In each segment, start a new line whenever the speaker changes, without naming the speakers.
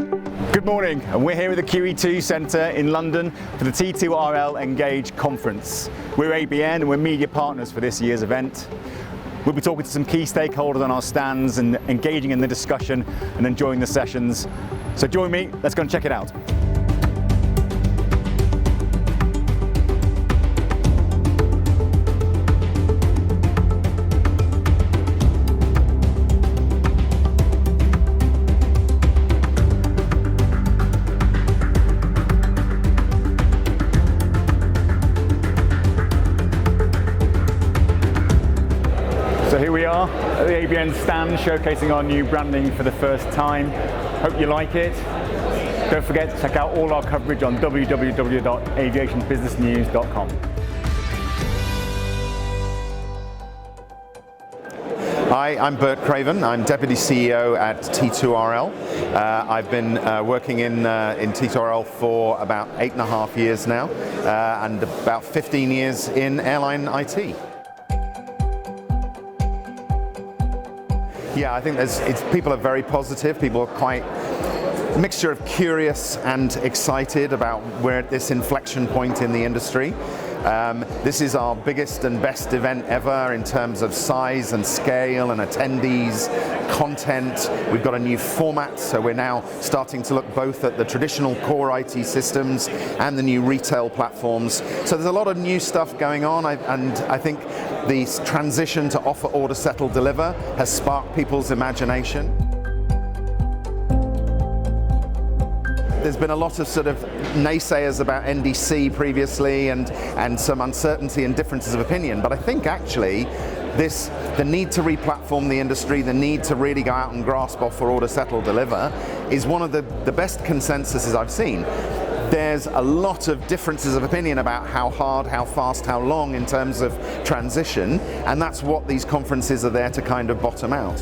Good morning, and we're here at the QE2 Centre in London for the T2RLEngage conference. We're ABN and we're media partners for this year's event. We'll be talking to some key stakeholders on our stands and engaging in the discussion and enjoying the sessions. So join me, let's go and check it out. So here we are at the ABN stand, showcasing our new branding for the first time. Hope you like it. Don't forget to check out all our coverage on www.aviationbusinessnews.com.
Hi, I'm Bert Craven. I'm Deputy CEO at T2RL. I've been working in T2RL for about 8.5 years now, and about 15 years in airline IT. Yeah, I think people are very positive. People are quite a mixture of curious and excited about we're at this inflection point in the industry. This is our biggest and best event ever in terms of size and scale and attendees, content. We've got a new format, so we're now starting to look both at the traditional core IT systems and the new retail platforms. So there's a lot of new stuff going on, and I think the transition to offer, order, settle, deliver has sparked people's imagination. There's been a lot of sort of naysayers about NDC previously and some uncertainty and differences of opinion, but I think actually the need to re-platform the industry, the need to really go out and grasp offer, order, settle, deliver is one of the best consensuses I've seen. There's a lot of differences of opinion about how hard, how fast, how long in terms of transition, and that's what these conferences are there to kind of bottom out.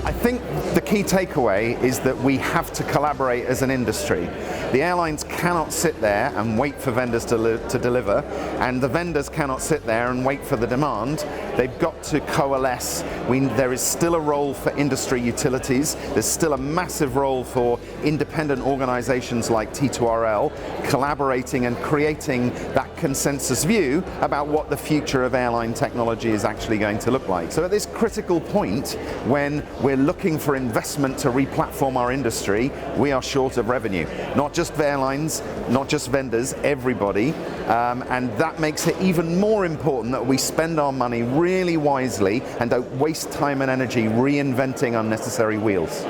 I think the key takeaway is that we have to collaborate as an industry. The airlines cannot sit there and wait for vendors to deliver, and the vendors cannot sit there and wait for the demand. They've got to coalesce. There is still a role for industry utilities. There's still a massive role for independent organizations like T2RL collaborating and creating that consensus view about what the future of airline technology is actually going to look like. So at this critical point, when we're looking for investment to re-platform our industry, we are short of revenue. Not just airlines, not just vendors, everybody. And that makes it even more important that we spend our money really wisely and don't waste time and energy reinventing unnecessary wheels.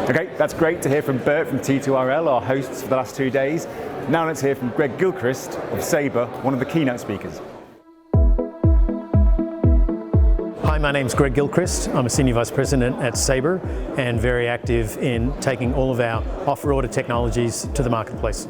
Okay, that's great to hear from Bert from T2RL, our hosts for the last 2 days. Now let's hear from Gilchrist of Sabre, one of the keynote speakers.
Hi, my name's Greg Gilchrist. I'm a Senior Vice President at Sabre and very active in taking all of our offer order technologies to the marketplace.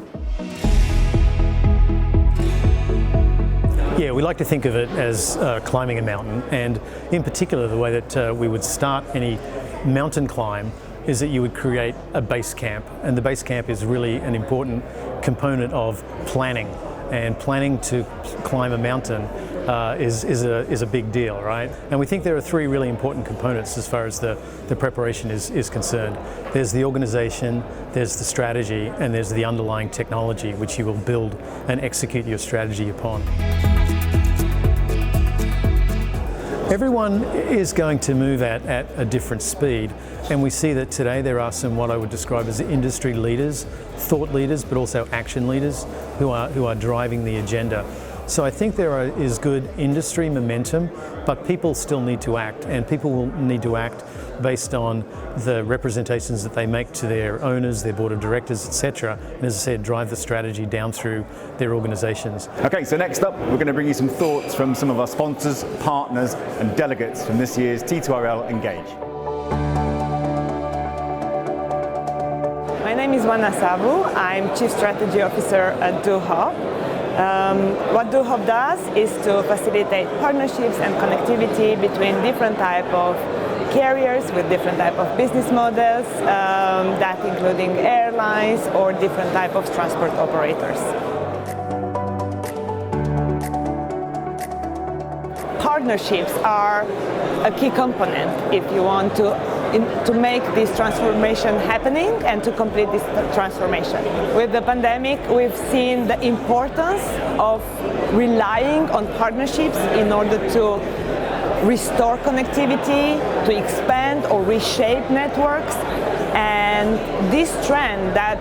Yeah, we like to think of it as climbing a mountain, and in particular the way that we would start any mountain climb is that you would create a base camp, and the base camp is really an important component of planning. And planning to climb a mountain is a big deal, right? And we think there are 3 really important components as far as the preparation is concerned. There's the organization, there's the strategy, and there's the underlying technology which you will build and execute your strategy upon. Everyone is going to move at a different speed, and we see that today there are some what I would describe as industry leaders, thought leaders, but also action leaders who are driving the agenda. So I think there is good industry momentum, but people still need to act, and people will need to act based on the representations that they make to their owners, their board of directors, etc. And as I said, drive the strategy down through their organizations.
Okay, so next up, we're going to bring you some thoughts from some of our sponsors, partners, and delegates from this year's T2RLEngage.
My name is Juana Sabo. I'm Chief Strategy Officer at DoHub. What DoHub does is to facilitate partnerships and connectivity between different types of carriers with different type of business models, that including airlines or different type of transport operators. Partnerships are a key component if you want to to make this transformation happening and to complete this transformation. With the pandemic, we've seen the importance of relying on partnerships in order to restore connectivity, to expand or reshape networks. And this trend that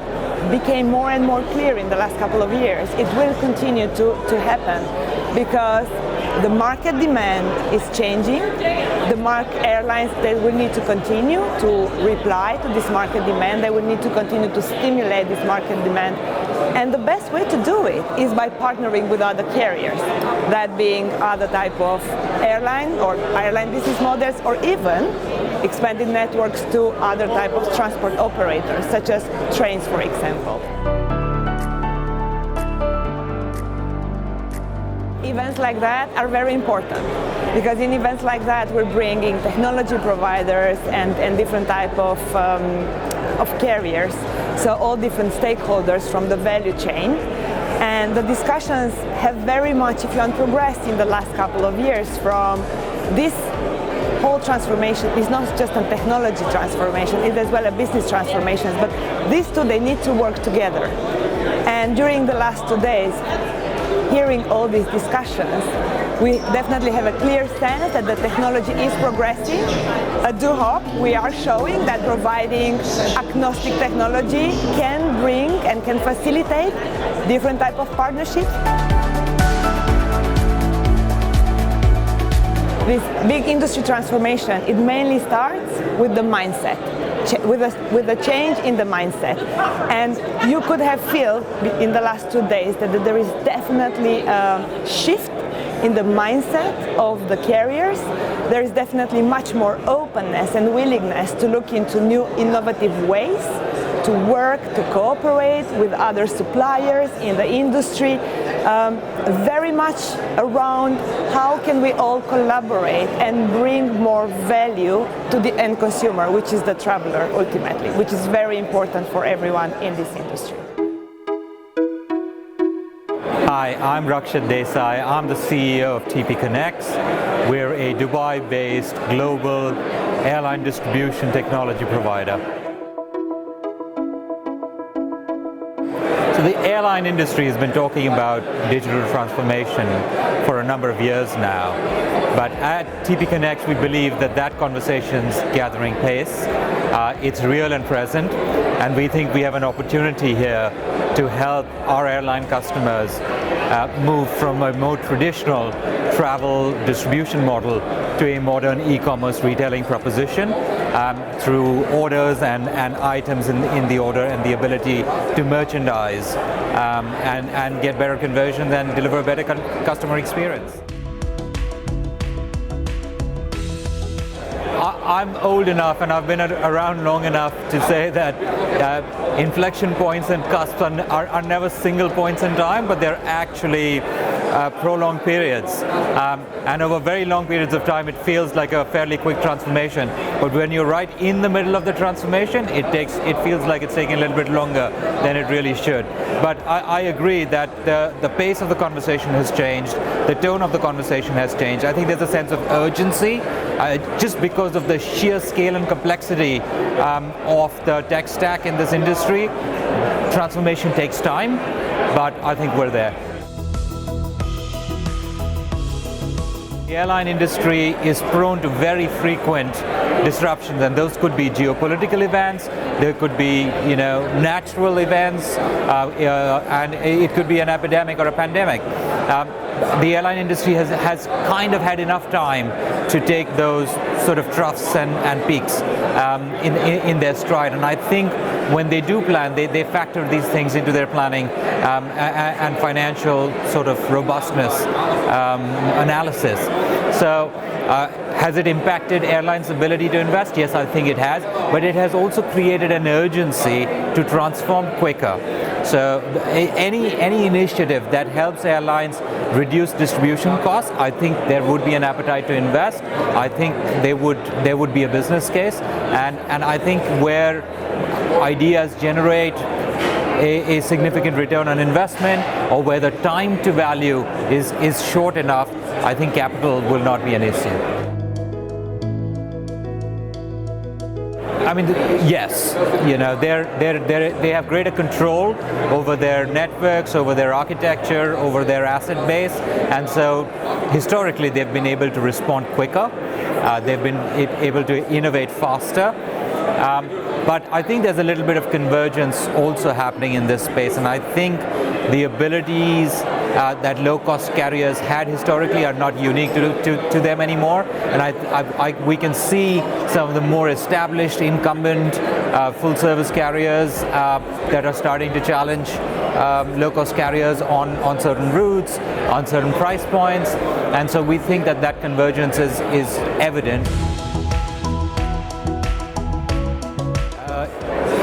became more and more clear in the last couple of years, it will continue to happen because the market demand is changing. The airlines, they will need to continue to reply to this market demand. They will need to continue to stimulate this market demand. And the best way to do it is by partnering with other carriers, that being other type of airline or airline business models, or even expanded networks to other type of transport operators, such as trains, for example. Events like that are very important because in events like that we're bringing technology providers and different type of carriers, so all different stakeholders from the value chain. And the discussions have very much, if you want, progressed in the last couple of years from this whole transformation is not just a technology transformation, it is as well a business transformation, but these two, they need to work together. And during the last 2 days, hearing all these discussions, we definitely have a clear sense that the technology is progressing. I do hope we are showing that providing agnostic technology can bring and can facilitate different type of partnerships. This big industry transformation, it mainly starts with the mindset, with a change in the mindset. And you could have felt in the last 2 days that there is definitely a shift in the mindset of the carriers. There is definitely much more openness and willingness to look into new innovative ways to work, to cooperate with other suppliers in the industry, very much around how can we all collaborate and bring more value to the end consumer, which is the traveler ultimately, which is very important for everyone in this industry.
Hi, I'm Rajesh Desai. I'm the CEO of TP-Connects. We're a Dubai-based global airline distribution technology provider. So the airline industry has been talking about digital transformation for a number of years now. But at TP-Connects, we believe that conversation's gathering pace. It's real and present, and we think we have an opportunity here to help our airline customers move from a more traditional travel distribution model to a modern e-commerce retailing proposition through orders and items in the order and the ability to merchandise and get better conversion and deliver a better customer experience. I'm old enough and I've been around long enough to say that inflection points and cusps are never single points in time, but they're actually prolonged periods. And over very long periods of time, it feels like a fairly quick transformation. But when you're right in the middle of the transformation, it feels like it's taking a little bit longer than it really should. But I agree that the pace of the conversation has changed, the tone of the conversation has changed. I think there's a sense of urgency just because of the sheer scale and complexity of the tech stack in this industry. Transformation takes time, but I think we're there. The airline industry is prone to very frequent disruptions, and those could be geopolitical events, there could be natural events, and it could be an epidemic or a pandemic. The airline industry has kind of had enough time to take those sort of troughs and peaks in their stride, and I think when they do plan, they factor these things into their planning and financial sort of robustness analysis. So has it impacted airlines' ability to invest? Yes, I think it has, but it has also created an urgency to transform quicker. So any initiative that helps airlines reduce distribution costs, I think there would be an appetite to invest. I think there would be a business case, and I think where ideas generate a significant return on investment, or where the time to value is short enough, I think capital will not be an issue. I mean, yes, they have greater control over their networks, over their architecture, over their asset base, and so historically they've been able to respond quicker. They've been able to innovate faster. But I think there's a little bit of convergence also happening in this space, and I think the abilities that low-cost carriers had historically are not unique to them anymore. And we can see some of the more established incumbent full-service carriers that are starting to challenge low-cost carriers on certain routes, on certain price points, and so we think that convergence is evident.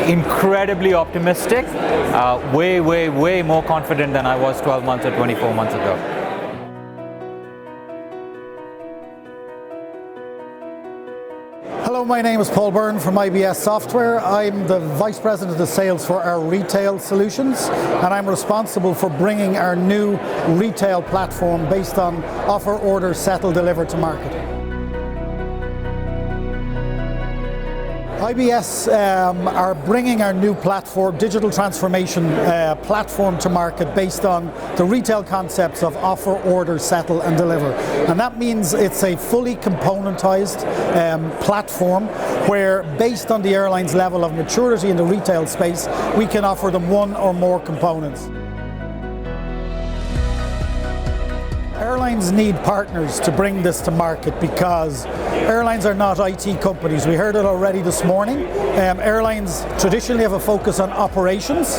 Incredibly optimistic, way more confident than I was 12 months or 24 months ago.
Hello, my name is Paul Byrne from IBS Software. I'm the Vice President of Sales for our retail solutions, and I'm responsible for bringing our new retail platform based on offer, order, settle, deliver to market. IBS are bringing our new platform, digital transformation platform to market based on the retail concepts of offer, order, settle and deliver. And that means it's a fully componentized platform where, based on the airline's level of maturity in the retail space, we can offer them one or more components. Airlines need partners to bring this to market because airlines are not IT companies. We heard it already this morning. Airlines traditionally have a focus on operations.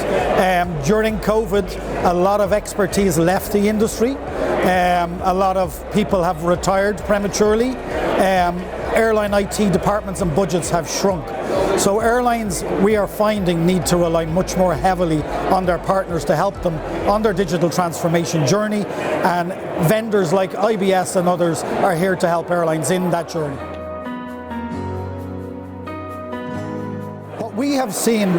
During COVID, a lot of expertise left the industry. A lot of people have retired prematurely. Airline IT departments and budgets have shrunk. So airlines, we are finding, need to rely much more heavily on their partners to help them on their digital transformation journey, and vendors like IBS and others are here to help airlines in that journey. What we have seen,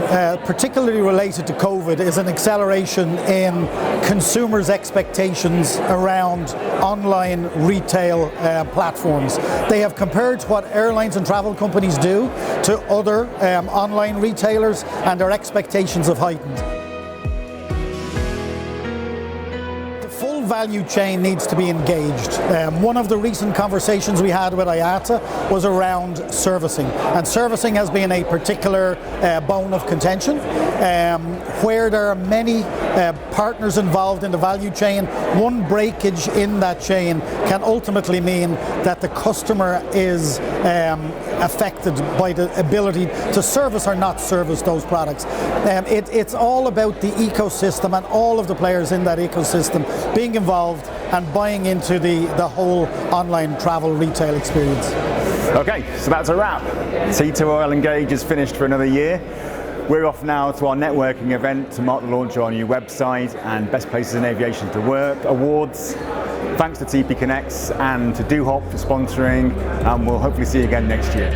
particularly related to COVID, is an acceleration in consumers' expectations around online retail platforms. They have compared what airlines and travel companies do to other online retailers, and their expectations have heightened. Value chain needs to be engaged. One of the recent conversations we had with IATA was around servicing, and servicing has been a particular bone of contention, where there are many partners involved in the value chain. One breakage in that chain can ultimately mean that the customer is affected by the ability to service or not service those products. It's all about the ecosystem and all of the players in that ecosystem being involved and buying into the whole online travel retail experience.
Okay, so that's a wrap. T2RLEngage is finished for another year. We're off now to our networking event to mark the launch of our new website and Best Places in Aviation to Work awards. Thanks to TP Connects and to DoHop for sponsoring, and we'll hopefully see you again next year.